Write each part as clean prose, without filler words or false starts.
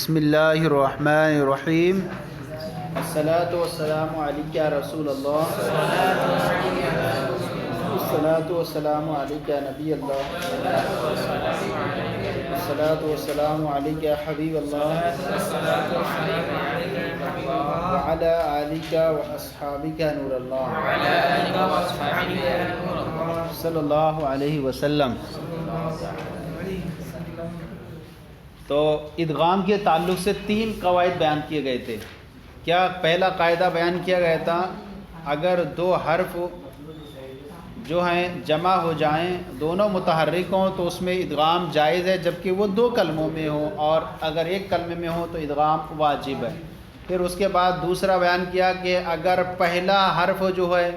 بسم اللہ الرحمن الرحیم الصلاۃ والسلام علیک یا رسول اللہ الصلاۃ والسلام علیک یا نبی اللہ الصلاۃ والسلام علیک یا حبیب اللہ وعلی آلک واصحابک نور اللہ صلی اللہ علیہ وسلم۔ تو ادغام کے تعلق سے 3 قواعد بیان کیے گئے تھے۔ کیا پہلا قاعدہ بیان کیا گیا تھا، اگر 2 حرف جو ہیں جمع ہو جائیں، دونوں متحرک ہوں تو اس میں ادغام جائز ہے، جبکہ وہ 2 کلموں میں ہوں، اور اگر 1 کلمے میں ہوں تو ادغام واجب ہے۔ پھر اس کے بعد دوسرا بیان کیا کہ اگر پہلا حرف جو ہے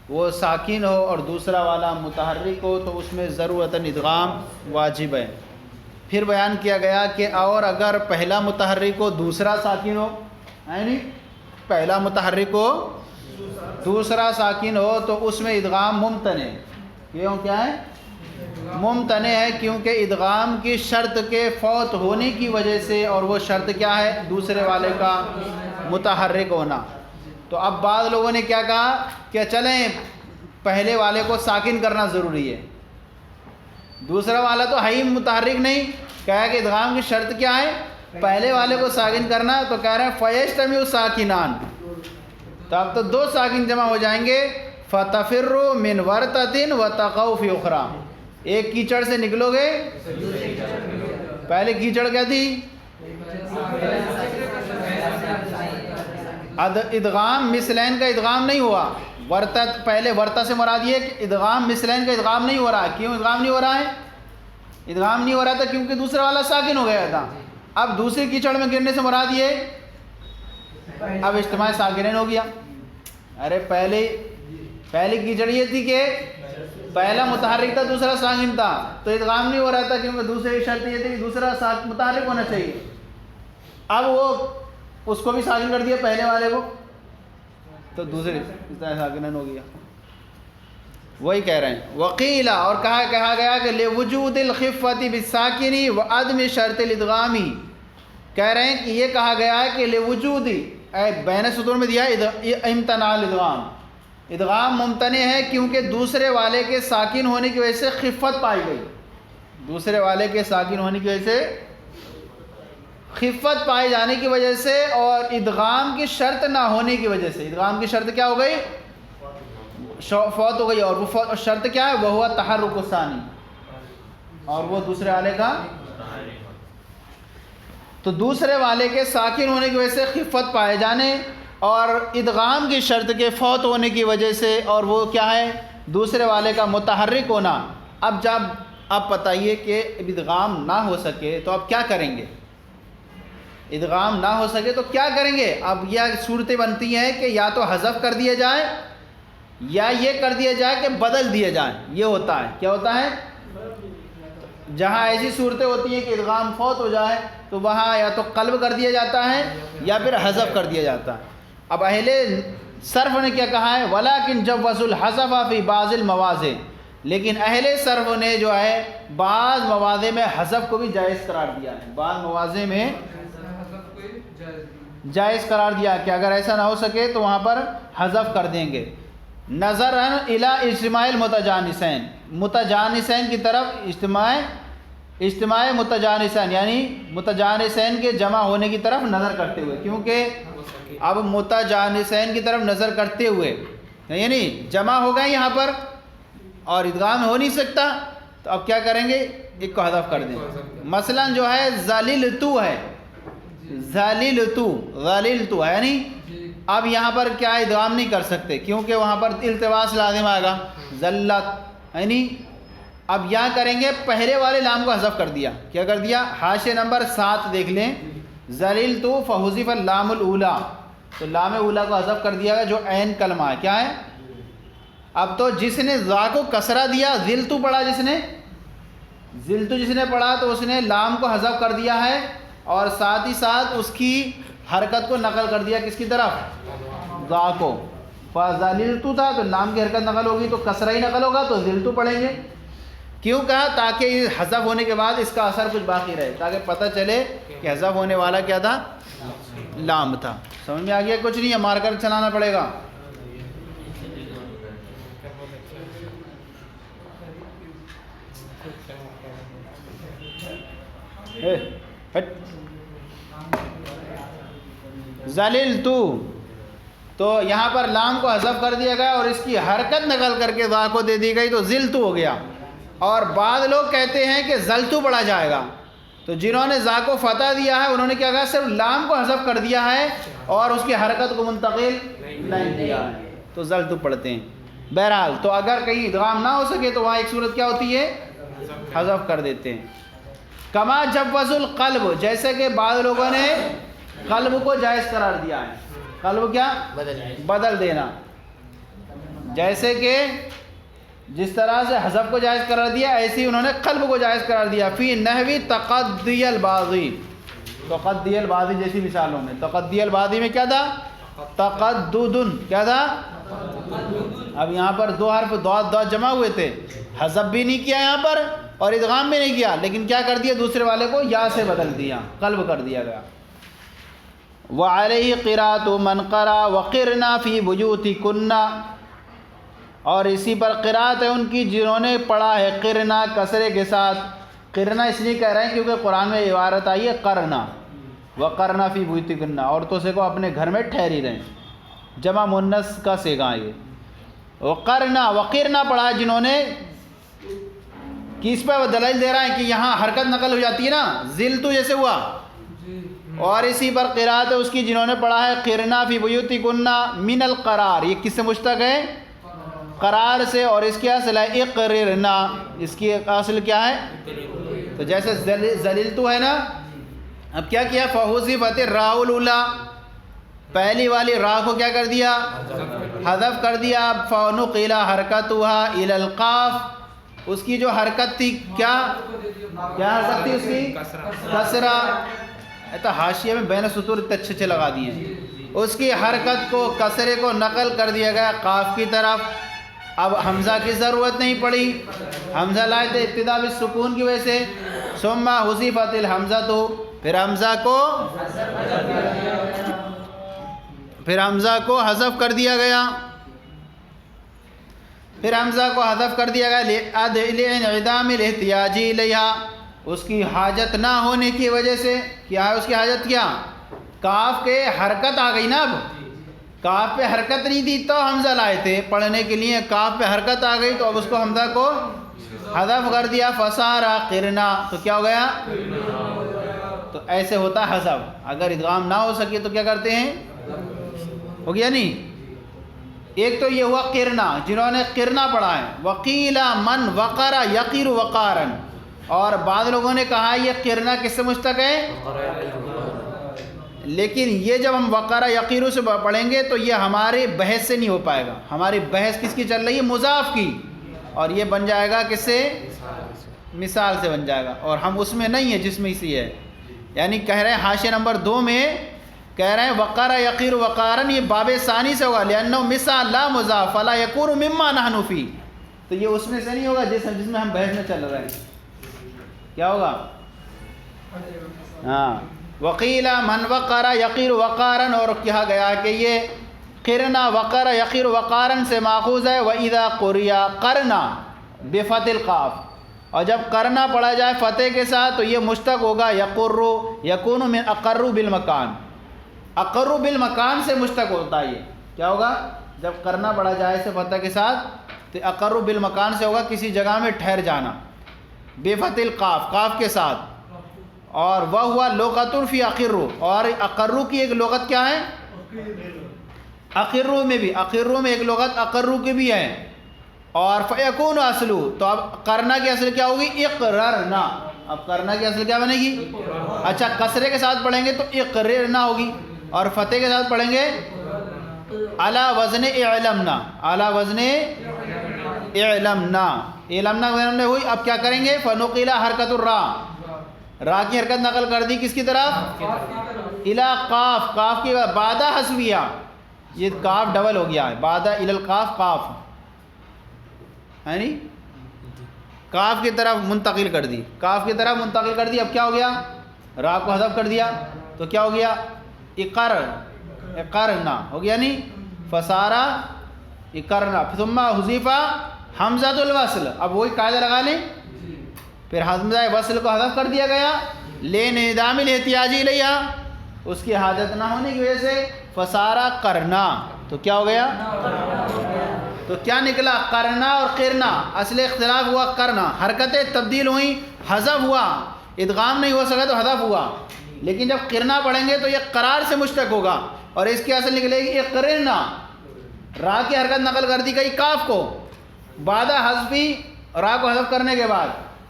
وہ ساکن ہو اور دوسرا والا متحرک ہو تو اس میں ضرورتاً ادغام واجب ہے۔ پھر بیان کیا گیا کہ اور اگر پہلا متحرک ہو دوسرا ساکن ہو، یعنی پہلا متحرک ہو دوسرا ساکن ہو تو اس میں ادغام ممتنع ہے۔ کیوں کیا ہے؟ ممتنع ہے، کیونکہ ادغام کی شرط کے فوت ہونے کی وجہ سے، اور وہ شرط کیا ہے؟ دوسرے والے کا متحرک ہونا۔ تو اب بعض لوگوں نے کیا کہا کہ چلیں پہلے والے کو ساکن کرنا ضروری ہے، دوسرا والا تو ہے ہی متحرک نہیں، کہا کہ ادغام کی شرط کیا ہے؟ پہلے والے کو ساکن کرنا، تو کہہ رہے ہیں فَيَجْتَمِعُ سَاكِنَانِ، تو اب تو 2 ساکن جمع ہو جائیں گے، فَتَفِرُّ مِنْ وَرْتَةٍ وَتَقَعُ فِي أُخْرَى، ایک کیچڑ سے نکلو گے، پہلے کیچڑ کیا تھی؟ ادغام مثلین کا ادغام نہیں ہوا، ورتت پہلے ورتا سے مراد یہ کہ ادغام مثلین کا ادغام نہیں ہو رہا ہے۔ کیوں ادغام نہیں ہو رہا ہے؟ ادغام نہیں ہو رہا تھا کیونکہ دوسرا والا ساکن ہو گیا تھا۔ اب دوسری کیچڑ میں گرنے سے مراد یہ اب اجتماع ساکنین ہو گیا۔ ارے پہلی کیچڑ یہ تھی کہ پہلا متحرک تھا دوسرا ساکن تھا، تو ادغام نہیں ہو رہا تھا کیونکہ دوسری شرط یہ تھی کہ دوسرا متحرک ہونا چاہیے۔ اب وہ اس کو بھی ساکن کر دیا پہلے والے کو، تو دوسرے ساکنین ہو گیا۔ وہی کہہ رہے ہیں وقیلا، اور کہا گیا کہ لوجود الخفۃ بالساکن وعدم شرط الادغام، کہہ رہے ہیں کہ یہ کہا گیا ہے کہ لوجود بین سطور میں دیا امتناع الادغام، ادغام ممتنع ہے کیونکہ دوسرے والے کے ساکن ہونے کی وجہ سے خفت پائی گئی، دوسرے والے کے ساکن ہونے کی وجہ سے خفت پائے جانے کی وجہ سے، اور ادغام کی شرط نہ ہونے کی وجہ سے۔ ادغام کی شرط کیا ہو گئی؟ فوت ہو گئی، اور وہ شرط کیا ہے؟ وہ تحرک الثانی، اور وہ دوسرے والے کا، تو دوسرے والے کے ساکن ہونے کی وجہ سے خفت پائے جانے، اور ادغام کی شرط کے فوت ہونے کی وجہ سے، اور وہ کیا ہے؟ دوسرے والے کا متحرک ہونا۔ اب جب آپ بتائیے کہ ادغام نہ ہو سکے تو آپ کیا کریں گے؟ ادغام نہ ہو سکے تو کیا کریں گے؟ اب یہ صورتیں بنتی ہیں کہ یا تو حذف کر دیا جائے، یا یہ کر دیا جائے کہ بدل دیے جائیں۔ یہ ہوتا ہے، کیا ہوتا ہے؟ جہاں ایسی صورتیں ہوتی ہیں کہ ادغام فوت ہو جائے تو وہاں یا تو قلب کر دیا جاتا ہے یا پھر حذف کر دیا جاتا ہے۔ اب اہل صرف نے کیا کہا ہے؟ وَلَكِنْ جَوَّزُوا الْحَذْفَ فِي بَعْضِ الْمَوَاضِعِ، لیکن اہل صرف نے جو ہے بعض مواضع میں حذف کو بھی جائز قرار دیا ہے، بعض مواضع میں جائز قرار دیا کہ اگر ایسا نہ ہو سکے تو وہاں پر حذف کر دیں گے۔ نظراً الی اجتماع المتجانسین، متجانسین کی طرف اجتماع متجانسین، یعنی متجانسین کے جمع ہونے کی طرف نظر کرتے ہوئے، کیونکہ اب متجانسین کی طرف نظر کرتے ہوئے یعنی جمع ہو گئے یہاں پر اور ادغام ہو نہیں سکتا، تو اب کیا کریں گے؟ ایک کو حذف کر دیں۔ مثلا جو ہے ذلیلتو ہے، ذلیلتو ہے، یعنی اب یہاں پر کیا ادغام نہیں کر سکتے کیونکہ وہاں پر التباس لازم آئے گا، ذلت، یعنی اب یہاں کریں گے پہلے والے لام کو حذف کر دیا۔ کیا کر دیا؟ حاشیہ نمبر 7 دیکھ لیں، ذلیلتو فحذف اللام الاولی، تو لام اولا کو حذف کر دیا گیا جو عین کلمہ ہے، کیا ہے؟ اب تو جس نے ذا کو کسرہ دیا، ذلتو پڑھا، جس نے پڑھا تو اس نے لام کو حذف کر دیا ہے، اور ساتھ ہی ساتھ اس کی حرکت کو نقل کر دیا، کس کی طرف؟ ذا کو۔ فَذَلِلْتُ تھا تو لام کی حرکت نقل ہوگی تو کسرہ ہی نقل ہوگا، تو ذلتو پڑھیں گے۔ کیوں کہا؟ تاکہ یہ حذف ہونے کے بعد اس کا اثر کچھ باقی رہے، تاکہ پتہ چلے کہ حذف ہونے والا کیا تھا؟ لام تھا۔ سمجھ میں آ گیا؟ کچھ نہیں ہے، مارکر چلانا پڑے گا۔ ذللت، تو یہاں پر لام کو حذف کر دیا گیا اور اس کی حرکت نقل کر کے ذا کو دے دی گئی، تو ذلت ہو گیا۔ اور بعض لوگ کہتے ہیں کہ ذلتو پڑھا جائے گا، تو جنہوں نے ذا کو فتح دیا ہے انہوں نے کیا کہا؟ صرف لام کو حذف کر دیا ہے اور اس کی حرکت کو منتقل نہیں کیا ہے، تو ذلتو پڑھتے ہیں۔ بہرحال تو اگر کہیں ادغام نہ ہو سکے تو وہاں ایک صورت کیا ہوتی ہے؟ حذف کر دیتے ہیں۔ کما جوز القلب، جیسے کہ بعض لوگوں نے قلب کو جائز قرار دیا ہے۔ قلب کیا؟ بدل دینا۔ جیسے کہ جس طرح سے حذف کو جائز قرار دیا، ایسے ہی انہوں نے قلب کو جائز قرار دیا۔ فی نحوی تقدی الباضی، تقدی الباضی جیسی مثالوں میں۔ تقدی الباضی میں کیا تھا؟ تقددن، کیا تھا؟ اب یہاں پر دو حرف ضاد جمع ہوئے تھے، حذف بھی نہیں کیا یہاں پر اور ادغام بھی نہیں کیا، لیکن کیا کر دیا؟ دوسرے والے کو یا سے بدل دیا، قلب کر دیا گیا۔ وعلیہ قرات من قرأ وقرنا فی بیوتکن، اور اسی پر قرات ہے ان کی جنہوں نے پڑھا ہے قرنا کسرے کے ساتھ۔ قرنا اس لیے کہہ رہے ہیں کیونکہ قرآن میں عبارت آئی ہے قرنا، وقرنا فی بیوتکن، عورتوں سے کو اپنے گھر میں ٹھہری رہیں، جمع مؤنث کا صیغہ یہ۔ وقرنا، وقرنا پڑھا جنہوں نے، کس پہ وہ دلیل دے رہا ہے کہ یہاں حرکت نقل ہو جاتی ہے نا، ذلتو جیسے ہوا، اور اسی پر قرات ہے اس کی جنہوں نے پڑھا ہے قرنا فی بیوتکن من القرار، یہ کس سے مشتق ہے؟ قرار سے، اور اس کی اصل ہے اقررنا، اس کی اصل کیا ہے؟ تو جیسے ذللتو ہے نا، اب کیا کیا؟ فحذفت الراء الاولی، پہلی والی را کو کیا کر دیا؟ حذف کر دیا۔ فنقل حرکتها الى القاف، اس کی جو حرکت تھی کیا حرکت تھی اس کی؟ کسرہ۔ ایسا حاشیے میں بین سطور اتنے اچھے اچھے لگا دیے ہیں۔ اس کی حرکت کو، کسرے کو نقل کر دیا گیا قاف کی طرف۔ اب حمزہ کی ضرورت نہیں پڑی، حمزہ لائے تھے ابتدا بالسکون کی وجہ سے۔ ثم حذفت الحمزہ، پھر حمزہ کو حذف کر دیا گیا، لانعدام الاحتیاج الیہا، اس کی حاجت نہ ہونے کی وجہ سے۔ کیا ہے اس کی حاجت؟ کیا؟ کاف کے حرکت آ گئی نا، اب کاف پہ حرکت نہیں تھی تو حمزہ لائے تھے پڑھنے کے لیے، کاف پہ حرکت آ گئی تو اب اس کو حمزہ کو حذف کر دیا۔ فصارا قرنا، تو کیا ہو گیا؟ تو ایسے ہوتا ہے حذف۔ اگر ادغام نہ ہو سکے تو کیا کرتے ہیں؟ ہو گیا نہیں؟ ایک تو یہ ہوا قرنا، جنہوں نے قرنا پڑھا ہے۔ وقیل من وقر یقیر وقارن، اور بعض لوگوں نے کہا یہ قرنا کس سے مشتق ہے؟ لیکن یہ جب ہم وقارہ یقیرو سے پڑھیں گے تو یہ ہمارے بحث سے نہیں ہو پائے گا۔ ہماری بحث کس کی چل رہی ہے؟ مضاف کی، اور یہ بن جائے گا کس سے؟ مثال سے بن جائے گا، اور ہم اس میں نہیں ہے جس میں اسی ہے۔ یعنی کہہ رہے ہیں حاشیہ نمبر 2 میں کہہ رہے ہیں وقارہ یقیر وقارن، یہ باب ثانی سے ہوگا، لأنہ مثال لا مضاف فلا یکون مما نحن فی، تو یہ اس میں سے نہیں ہوگا جس میں ہم بحث میں چل رہے ہیں۔ کیا ہوگا؟ ہاں، وقیل من وقر یقیر وقارن، اور کہا گیا کہ یہ قرنا وقر یقیر وقارن سے ماخوذ ہے۔ وَإِذَا قُرِئَ قَرْنَا بِفَتْحِ الْقَاف، اور جب کرنا پڑھا جائے فتح کے ساتھ تو یہ مشتق ہوگا یقر، یکون من اقر بالمکان، اقر بالمکان سے مشتق ہوتا ہے۔ یہ کیا ہوگا؟ جب کرنا پڑھا جائے سے فتح کے ساتھ تو اقر بالمکان سے ہوگا کسی جگہ میں ٹھہر جانا، بفتح القاف، قاف کے ساتھ۔ اور وہ ہوا لغت فی اقرو، اور اقرو کی ایک لغت کیا ہے؟ اقرو میں بھی، اقرو میں ایک لغت اقرو کی بھی ہے۔ اور فیکون اصلو، تو اب کرنا کی اصل کیا ہوگی؟ اقررنا، اب کرنا کی اصل کیا بنے گی؟ اچھا، کسرے کے ساتھ پڑھیں گے تو اقررنا ہوگی، اور فتح کے ساتھ پڑھیں گے علی وزن اعلمنا، علی وزن اعلمنا، اعلمنا ہوئی۔ اب کیا کریں گے؟ فنقل حرکت الراء، را کی حرکت نقل کر دی کس کی طرف؟ الی قاف، قاف کی بعد حذفیہ، یہ قاف ڈبل ہو گیا ہے، بعد الی القاف قاف ہے نہیں، کاف کی طرف منتقل کر دی، کاف کی طرف منتقل کر دی، اب کیا ہو گیا؟ را کو حذف کر دیا تو کیا ہو گیا؟ اقرنا ہو گیا نہیں؟ فسارا اقرنا ثم حذف حمزۃ الوصل، اب وہی قاعدہ لگا لیں، پھر حمزہ وصل کو حذف کر دیا گیا لانعدام الاحتیاج الیہ، اس کی حاجت نہ ہونے کی وجہ سے فسارا کرنا، تو کیا ہو گیا؟ تو کیا نکلا؟ کرنا اور قرنا، اصل اختلاف ہوا کرنا، حرکتیں تبدیل ہوئیں، حذف ہوا، ادغام نہیں ہو سکا تو حذف ہوا، لیکن جب قرنا پڑھیں گے تو یہ قرار سے مشتق ہوگا اور اس کی اصل نکلے گی اقرنا، را کی حرکت نقل کر دی گئی کاف کو بعد حذفی، را کو حذف کرنے کے بعد،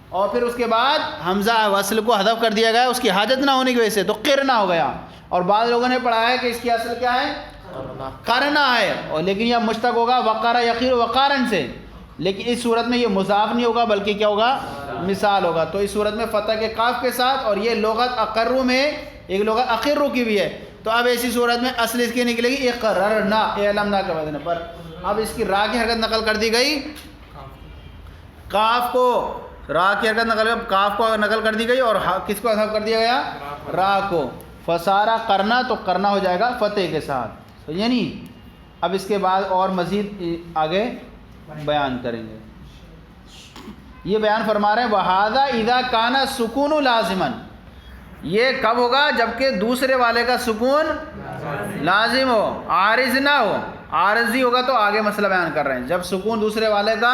اور پھر اس کے بعد حمزہ وصل کو حذف کر دیا گیا اس کی حاجت نہ ہونے کی وجہ سے، تو قرنا ہو گیا، اور بعض لوگوں نے پڑھا ہے کہ اس کی اصل کیا ہے؟ کرنا ہے، اور لیکن یہ مشتق ہوگا وقارا یقیر وقارن سے، لیکن اس صورت میں یہ مضاف نہیں ہوگا بلکہ کیا ہوگا؟ مثال ہوگا، تو اس صورت میں فتح کے کاف کے ساتھ، اور یہ لغت اقرو میں ایک لغت اقرو کی بھی ہے، تو اب ایسی صورت میں اصل اس کی نکلے گی اقررنا، اعلمنا کے بدلے پر، اب اس کی را کی حرکت نقل کر دی گئی کاف کو، را کی حرکت نقل کاف کو نقل کر دی گئی اور کس کو حذف کر دیا گیا؟ را کو، فسارا کرنا، تو کرنا ہو جائے گا فتح کے ساتھ، یعنی اب اس کے بعد اور مزید آگے بیان کریں گے۔ یہ بیان فرما رہے ہیں وَهَذَا إِذَا كَانَ السُّكُونُ لَازِمًا، یہ کب ہوگا؟ جبکہ دوسرے والے کا سکون لازم ہو، عارض نہ ہو، عارضی ہوگا تو آگے مسئلہ بیان کر رہے ہیں، جب سکون دوسرے والے کا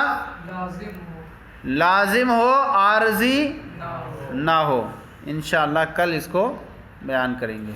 لازم ہو، عارضی نہ ہو، انشاءاللہ کل اس کو بیان کریں گے۔